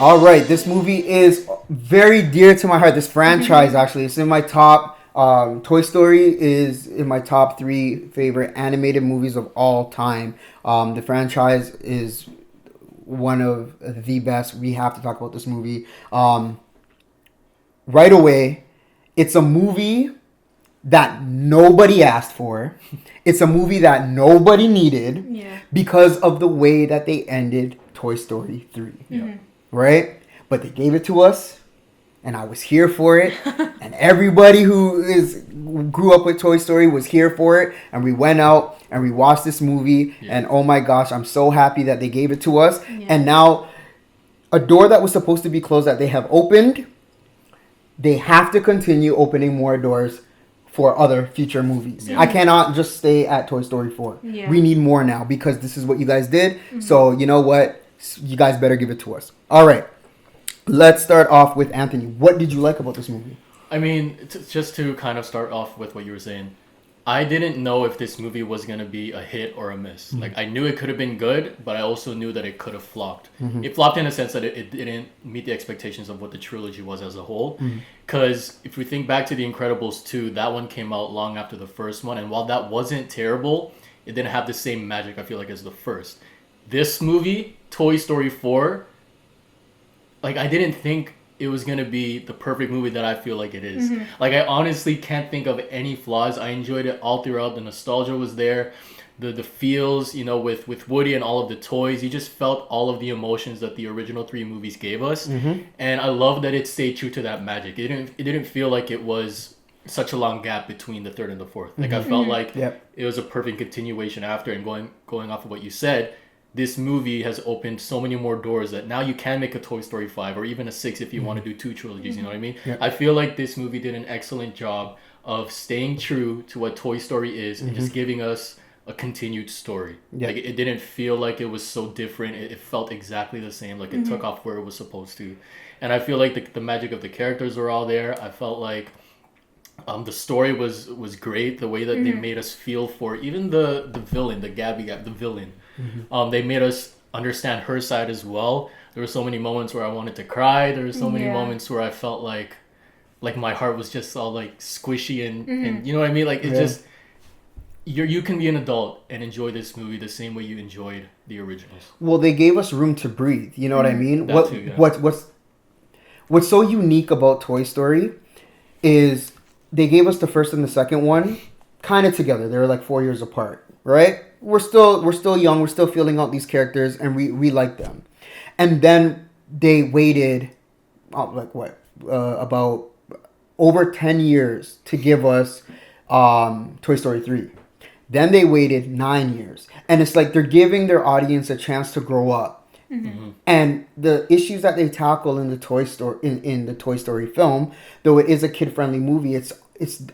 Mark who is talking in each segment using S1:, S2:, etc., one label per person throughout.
S1: All right, this movie is very dear to my heart. This franchise, actually, it's in my top. Toy Story is in my top 3 favorite animated movies of all time. The franchise is one of the best. We have to talk about this movie. Right away, it's a movie that nobody asked for. It's a movie that nobody needed because of the way that they ended Toy Story 3.
S2: Mm-hmm.
S1: Right? But they gave it to us, and I was here for it. And everybody who grew up with Toy Story was here for it. And we went out and we watched this movie. Yeah. And oh my gosh, I'm so happy that they gave it to us. Yeah. And now, a door that was supposed to be closed that they have opened, they have to continue opening more doors for other future movies. Yeah. I cannot just stay at Toy Story 4. Yeah. We need more now because this is what you guys did. Mm-hmm. So, you know what? You guys better give it to us. All right. Let's start off with Anthony. What did you like about this movie?
S2: I mean, just to kind of start off with what you were saying, I didn't know if this movie was going to be a hit or a miss. Mm-hmm. Like, I knew it could have been good, but I also knew that it could have flopped. Mm-hmm. It flopped in a sense that it didn't meet the expectations of what the trilogy was as a whole. Because if we think back to The Incredibles 2, that one came out long after the first one. And while that wasn't terrible, it didn't have the same magic, I feel like, as the first. This movie, Toy Story 4, like, I didn't think it was going to be the perfect movie that I feel like it is. Mm-hmm. Like, I honestly can't think of any flaws. I enjoyed it all throughout. The nostalgia was there. The feels, you know, with Woody and all of the toys. You just felt all of the emotions that the original 3 movies gave us. Mm-hmm. And I love that it stayed true to that magic. It didn't feel like it was such a long gap between the third and the fourth. Like, I felt like it was a perfect continuation after. And going off of what you said, this movie has opened so many more doors that now you can make a Toy Story 5 or even a 6 if you want to do 2 trilogies, you know what I mean? Yep. I feel like this movie did an excellent job of staying true to what Toy Story is and just giving us a continued story. Yep. Like, it didn't feel like it was so different. It felt exactly the same. Like, it took off where it was supposed to. And I feel like the magic of the characters were all there. I felt like the story was great. The way that they made us feel for even the villain, the villain. They made us understand her side as well. There were so many moments where I wanted to cry. There were so many moments where I felt like my heart was just all like squishy and you know what I mean? Like, it just you can be an adult and enjoy this movie the same way you enjoyed the originals.
S1: Well, they gave us room to breathe. You know what I mean? What's so unique about Toy Story is they gave us the first and the second one kind of together. They were like 4 years apart, right? We're still young. We're still feeling out these characters, and we like them. And then they waited, about over 10 years to give us Toy Story 3. Then they waited 9 years, and it's like they're giving their audience a chance to grow up. Mm-hmm. And the issues that they tackle in the Toy Story in the Toy Story film, though it is a kid-friendly movie, it's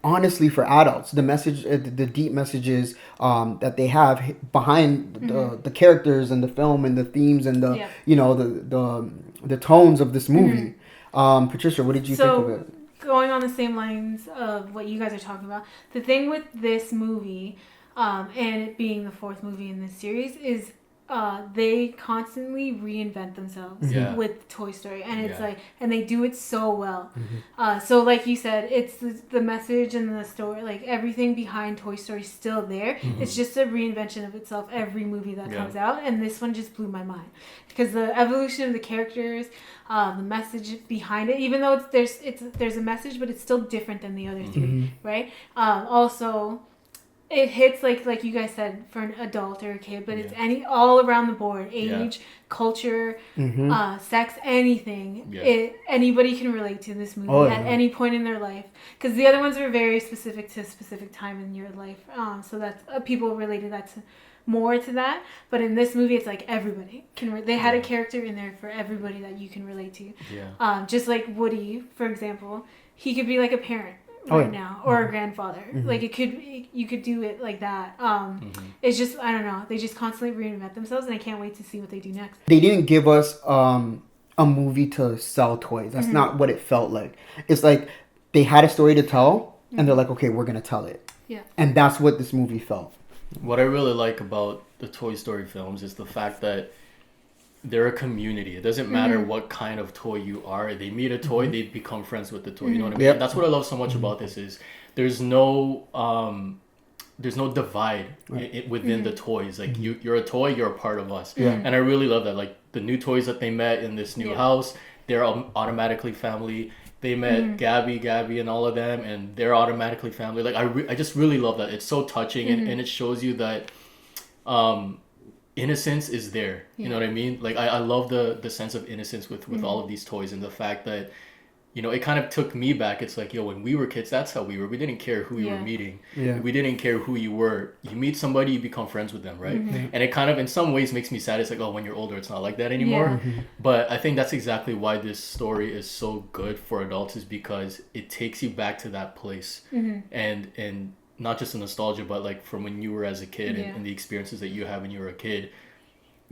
S1: honestly for adults. The message, the deep messages that they have behind the characters and the film and the themes and the the tones of this movie. Patricia, what did you think of it?
S3: Going on the same lines of what you guys are talking about, the thing with this movie, and it being the 4th movie in this series, is they constantly reinvent themselves with Toy Story, and it's like, and they do it so well. So like you said, it's the message and the story, like everything behind Toy Story is still there. It's just a reinvention of itself every movie that comes out, and this one just blew my mind because the evolution of the characters, the message behind it, even though there's a message, but it's still different than the other 3, right? Also, it hits like you guys said for an adult or a kid, but it's all around the board, age, culture, sex, anything. Anybody can relate to this movie at any point in their life, because the other ones are very specific to a specific time in your life. So that's people related more to that. But in this movie, it's like everybody can. They had a character in there for everybody that you can relate to. Just like Woody, for example, he could be like a parent now or a grandfather. Like you could do it like that. It's just, I don't know, they just constantly reinvent themselves, and I can't wait to see what they do next.
S1: They didn't give us a a movie to sell toys. That's not what it felt like. It's like they had a story to tell, and they're like, okay, we're gonna tell it.
S3: Yeah.
S1: And that's what this movie felt.
S2: What I really like about the Toy Story films is the fact that they're a community. It doesn't matter what kind of toy you are. They meet a toy, they become friends with the toy. You know what I mean?
S1: Yep.
S2: And that's what I love so much about this is there's no divide within the toys. Like you're a toy, you're a part of us.
S1: Yeah.
S2: And I really love that. Like the new toys that they met in this new house, they're automatically family. They met Gabby, and all of them, and they're automatically family. Like I just really love that. It's so touching, and it shows you that innocence is there. You know what I mean? Like I love the sense of innocence with all of these toys, and the fact that, you know, it kind of took me back. It's like, yo, when we were kids, that's how we were. We didn't care who you were meeting.
S1: Yeah.
S2: We didn't care who you were. You meet somebody, you become friends with them, right? And it kind of, in some ways, makes me sad. It's like, oh, when you're older, it's not like that anymore. But I think that's exactly why this story is so good for adults, is because it takes you back to that place. And not just the nostalgia, but like from when you were as a kid and the experiences that you have when you were a kid.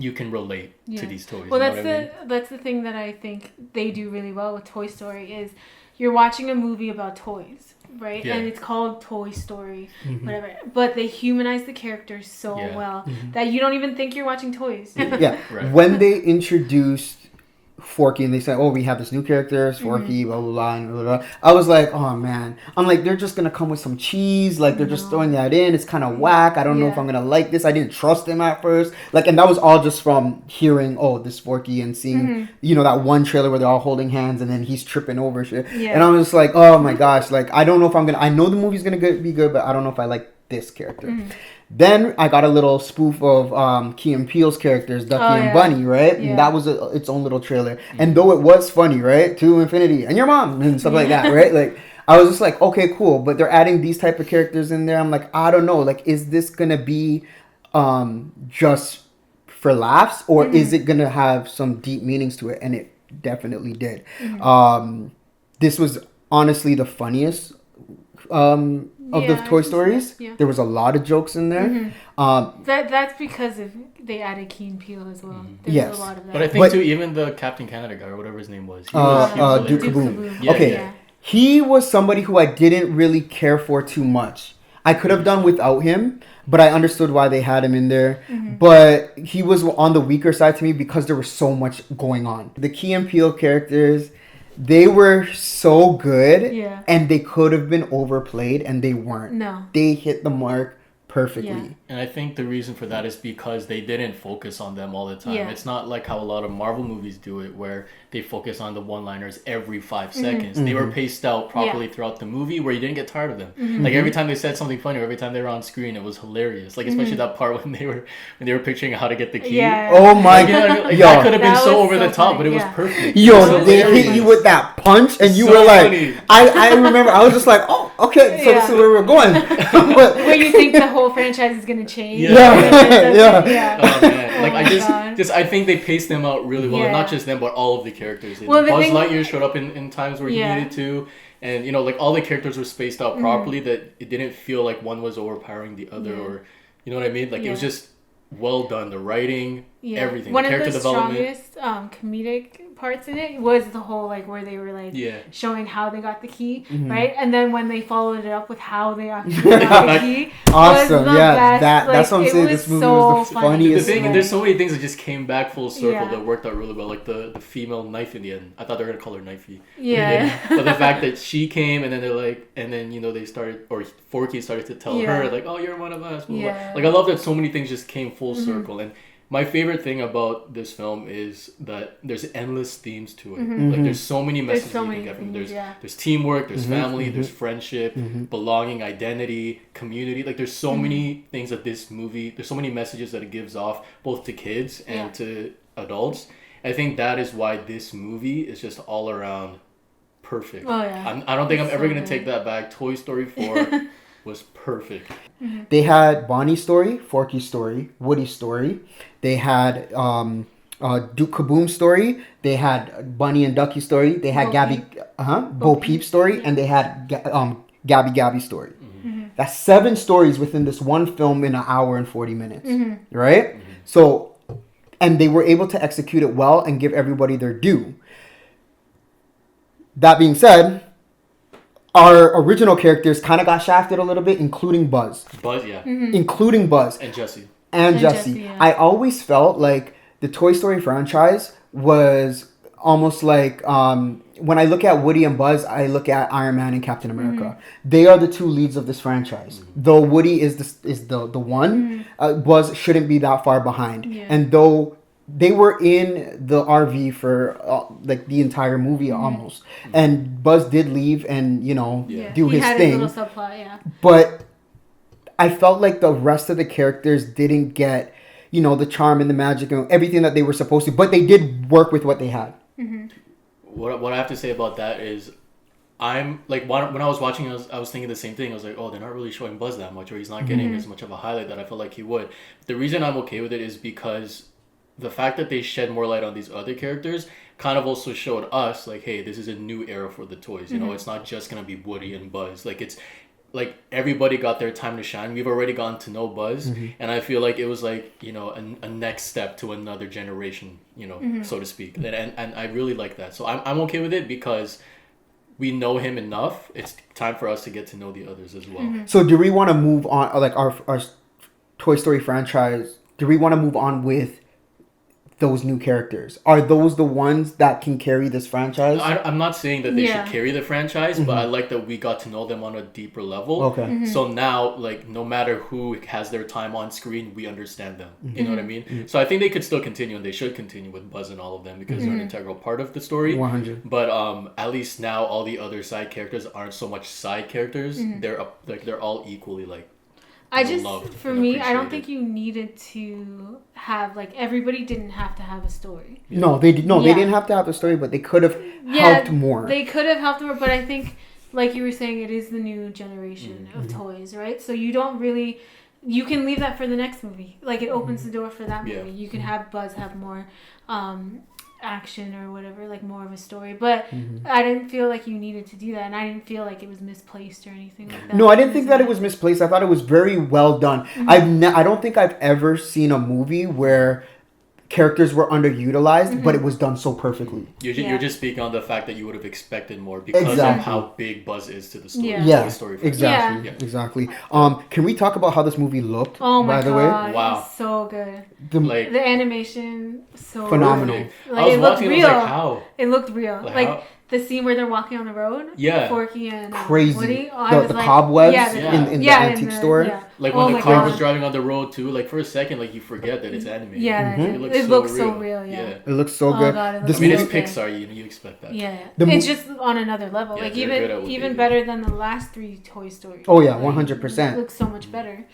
S2: You can relate to these toys.
S3: Well,
S2: you know what I mean?
S3: that's the thing that I think they do really well with Toy Story is you're watching a movie about toys, right?
S2: Yeah.
S3: And it's called Toy Story, whatever. But they humanize the characters so well that you don't even think you're watching toys.
S1: Yeah.
S2: Right.
S1: When they introduced Forky and they said, oh, we have this new character, Forky, blah, blah, blah, and blah, blah, blah. I was like, oh, man. I'm like, they're just going to come with some cheese. Like, they're just throwing that in. It's kind of whack. I don't know if I'm going to like this. I didn't trust him at first. Like, and that was all just from hearing, oh, this Forky, and seeing, you know, that one trailer where they're all holding hands and then he's tripping over shit. Yeah. And I was just like, oh, my gosh. Like, I don't know if I'm going to, I know the movie's going to be good, but I don't know if I like this character. Then I got a little spoof of Key and Peele's characters, Ducky and Bunny, right?
S3: Yeah.
S1: And that was its own little trailer. And though it was funny, right? To infinity and your mom and stuff like that, right? Like, I was just like, okay, cool. But they're adding these type of characters in there. I'm like, I don't know. Like, is this going to be just for laughs? Or is it going to have some deep meanings to it? And it definitely did. This was honestly the funniest of the Toy Stories. Yeah. There was a lot of jokes in there.
S3: That's because they added Key and Peele as well. There's a lot of that.
S2: But I think too, even the Captain Canada guy or whatever his name was,
S1: Duke Kaboom. Okay, he was somebody who I didn't really care for too much. I could have done without him, but I understood why they had him in there. But he was on the weaker side to me because there was so much going on. The Key and Peele characters, they were so good, and they could have been overplayed, and they weren't.
S3: No.
S1: They hit the mark perfectly.
S3: Yeah.
S2: And I think the reason for that is because they didn't focus on them all the time.
S3: Yeah.
S2: It's not like how a lot of Marvel movies do it, where they focus on the one-liners every 5 seconds. They were paced out properly throughout the movie, where you didn't get tired of them. Like every time they said something funny, or every time they were on screen, it was hilarious. Like especially that part when they were picturing how to get the key.
S3: Yeah.
S1: Oh my
S2: god!
S1: Yo,
S2: that could have been
S3: that
S2: so
S3: was
S2: over
S3: so
S2: the top,
S3: funny,
S2: but it was perfect.
S1: Yo, they hit you with that punch, and you were like,
S2: funny.
S1: I remember, I was just like, oh, okay, so this is where we're going.
S3: Where you think the whole franchise is going to change.
S1: Yeah.
S2: Oh man, like I think they paced them out really well, and not just them, but all of the characters. Buzz Lightyear showed up in times where he needed to, and you know, like all the characters were spaced out properly, that it didn't feel like one was overpowering the other, or you know what I mean? Like it was just well done. The writing, everything,
S3: One
S2: the character
S3: of the
S2: development.
S3: strongest comedic parts in it was the whole like where they were like showing how they got the key, right? And then when they followed it up with how they actually got the key,
S1: awesome.
S3: Was the best.
S1: That's what I'm saying. This movie was the funniest.
S2: The thing, there's so many things that just came back full circle that worked out really well. Like the female knife in the end. I thought they were gonna call her Knifey. Yeah. But the fact that she came, and then they're like, and then you know they started, or Forky started to tell her like, oh, you're one of us. Blah, blah. Like I love that so many things just came full circle. And my favorite thing about this film is that there's endless themes to it. Like there's so many messages you can get from it. There's teamwork, there's family, there's friendship, belonging, identity, community. Like there's so many things that this movie, there's so many messages that it gives off both to kids and to adults. I think that is why this movie is just all around perfect.
S3: Oh, yeah.
S2: I don't think I'm ever going to take that back. Toy Story 4 was perfect.
S1: They had Bonnie's story, Forky's story, Woody's story. They had Duke Kaboom's story. They had Bunny and Ducky's story. They had Bo Peep's story, and they had Gabby's story. That's 7 stories within this one film in an hour and 40 minutes, right? So and they were able to execute it well and give everybody their due. That being said, our original characters kind of got shafted a little bit, including Buzz.
S2: Buzz, yeah.
S1: Including Buzz.
S2: And Jessie.
S1: And Jessie.
S3: Yeah.
S1: I always felt like the Toy Story franchise was almost like when I look at Woody and Buzz, I look at Iron Man and Captain America. They are the two leads of this franchise. Though Woody is the one, Buzz shouldn't be that far behind. Yeah. And though they were in the RV for like the entire movie almost, and Buzz did leave and do his thing.
S3: His little subplot, yeah.
S1: But I felt like the rest of the characters didn't get the charm and the magic and everything that they were supposed to, but they did work with what they had.
S2: What I have to say about that is, I'm like when I was watching, I was thinking the same thing. I was like, oh, they're not really showing Buzz that much, or he's not getting as much of a highlight that I felt like he would. The reason I'm okay with it is because the fact that they shed more light on these other characters kind of also showed us like, hey, this is a new era for the toys. It's not just gonna be Woody and Buzz. Like it's like everybody got their time to shine. We've already gotten to know Buzz, and I feel like it was like a next step to another generation, so to speak. And I really like that. So I'm okay with it because we know him enough. It's time for us to get to know the others as well.
S1: So do we want to move on, like our Toy Story franchise? Do we want to move on with those new characters? Are those the ones that can carry this franchise?
S2: I'm not saying that they should carry the franchise, but I like that we got to know them on a deeper level.
S1: Okay.
S2: So now, like, no matter who has their time on screen, we understand them. You know what I mean? So I think they could still continue, and they should continue with Buzz and all of them because they're an integral part of the story.
S1: 100.
S2: But at least now all the other side characters aren't so much side characters. They're they're all equally like.
S3: I don't think you needed to have everybody didn't have to have a story.
S1: No, they didn't have to have a story, but they could have helped more.
S3: They could have helped more, but I think, like you were saying, it is the new generation of toys, right? So you don't really, you can leave that for the next movie. Like it opens the door for that movie. Yeah. You can have Buzz have more action or whatever, like more of a story, but I didn't feel like you needed to do that, and I didn't feel like it was misplaced or anything like that.
S1: No, I didn't think that it was misplaced. I thought it was very well done. I don't think I've ever seen a movie where characters were underutilized, but it was done so perfectly.
S2: You're just speaking on the fact that you would have expected more because of how big Buzz is to the story.
S1: Yeah, exactly. Can we talk about how this movie looked?
S3: Oh my
S1: God,
S3: the way? Wow, so good. The animation, so
S1: phenomenal.
S3: Like,
S2: I was watching, real. I was like, how?
S3: It looked real. Like the scene where they're walking on the road.
S2: Yeah.
S3: Forky and
S1: crazy.
S3: Woody.
S1: The cobwebs in the antique store.
S3: Yeah.
S2: Like when the car was driving on the road too, like for a second, like you forget that it's animated.
S3: Yeah, it looks so real. Yeah.
S1: It looks so good.
S3: God,
S2: it's Pixar. You expect that.
S3: Yeah. It's just on another level. Yeah, like even better than the last 3 Toy Stories.
S1: Oh yeah, 100%.
S3: It looks so much better.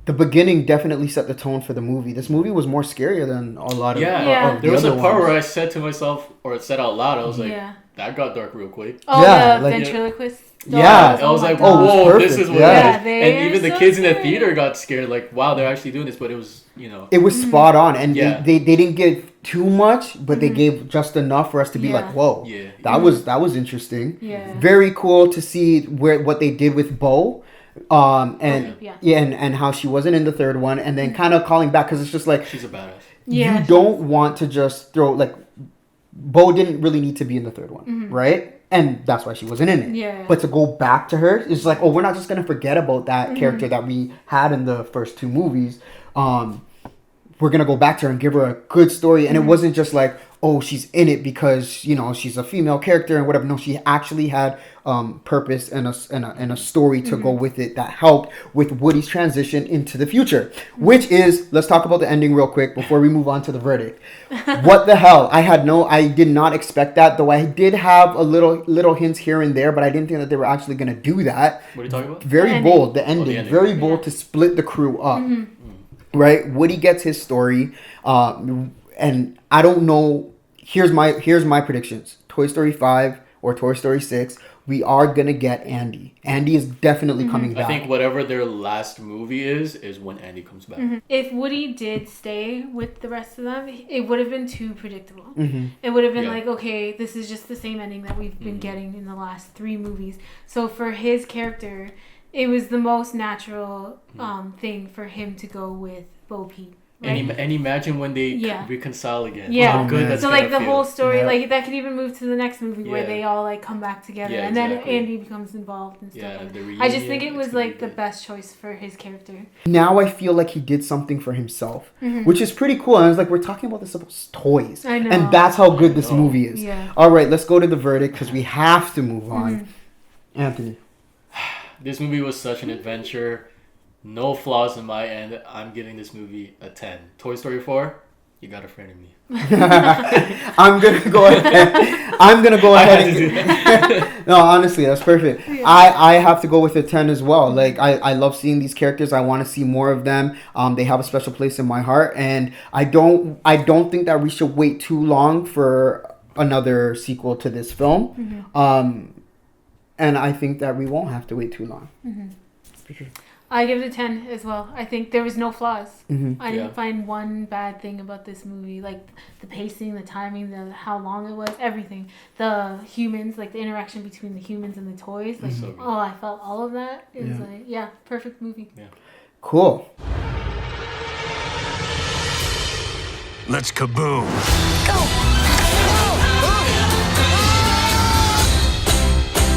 S1: The beginning definitely set the tone for the movie. This movie was more scarier than a lot of
S2: there was a part where I said to myself, or it said out loud, I was like, that got dark real quick.
S3: Oh, yeah, the ventriloquist.
S1: Yeah.
S2: I was like, whoa, this is what it is. And even the kids in the theater got scared, like, wow, they're actually doing this, but it was,
S1: It was spot on, and they didn't give too much, but they gave just enough for us to be like, whoa, that was interesting.
S3: Yeah.
S1: Very cool to see what they did with Bo. And how she wasn't in the third one, and then kind of calling back because it's just like
S2: she's a badass.
S1: You don't want to just throw Bo didn't really need to be in the third one, right? And that's why she wasn't in it.
S3: Yeah.
S1: But to go back to her, it's like, oh, we're not just gonna forget about that character that we had in the first 2 movies. We're gonna go back to her and give her a good story, and it wasn't just like, oh, she's in it because she's a female character and whatever. No, she actually had purpose and a story to go with it that helped with Woody's transition into the future. Which is, let's talk about the ending real quick before we move on to the verdict. What the hell? I did not expect that, though I did have a little hints here and there, but I didn't think that they were actually gonna do that.
S2: What are you talking about?
S1: Very bold, the ending. Very bold to split the crew up. Right? Woody gets his story, and I don't know. Here's my predictions. Toy Story 5 or Toy Story 6, we are going to get Andy. Andy is definitely coming back.
S2: I think whatever their last movie is when Andy comes back.
S3: If Woody did stay with the rest of them, it would have been too predictable. It would have been like, okay, this is just the same ending that we've been getting in the last 3 movies. So for his character, it was the most natural thing for him to go with Bo Peep.
S2: And imagine when they
S3: Yeah.
S2: reconcile again.
S3: Yeah.
S2: How good that's
S3: So
S2: gonna
S3: like the
S2: feel.
S3: whole story,
S1: Yeah.
S3: like that could even move to the next movie where
S2: Yeah.
S3: they all like come back together,
S2: Yeah,
S3: and then
S2: exactly.
S3: Andy becomes involved and stuff.
S2: Yeah,
S3: like
S2: the
S3: that. I just think
S2: reunion,
S3: it
S2: it's
S3: was
S2: gonna be
S3: like the
S2: good.
S3: best choice for his character.
S1: Now I feel like he did something for himself, which is pretty cool. And I was like, we're talking about this about toys,
S3: I know.
S1: and that's how good this
S2: know.
S1: movie is.
S3: Yeah.
S1: All right, let's go to the verdict because we have to move on. Anthony.
S2: This movie was such an adventure. No flaws on my end. I'm giving this movie a 10. Toy Story 4, you got a friend in me.
S1: I'm gonna go ahead.
S2: I had to do
S1: No, honestly, that's perfect.
S3: Yeah.
S1: I have to go with a 10 as well. Like I love seeing these characters. I want to see more of them. They have a special place in my heart, and I don't think that we should wait too long for another sequel to this film. And I think that we won't have to wait too long. For sure.
S3: I give it a 10 as well. I think there was no flaws.
S1: Mm-hmm.
S3: I didn't
S2: Yeah.
S3: find one bad thing about this movie. Like the pacing, the timing, how long it was, everything. The humans, like the interaction between the humans and the toys. Like,
S2: So good.
S3: oh, I felt all of that. It was
S1: Yeah.
S3: like, yeah, perfect movie.
S1: Cool.
S4: Let's kaboom.
S5: Go!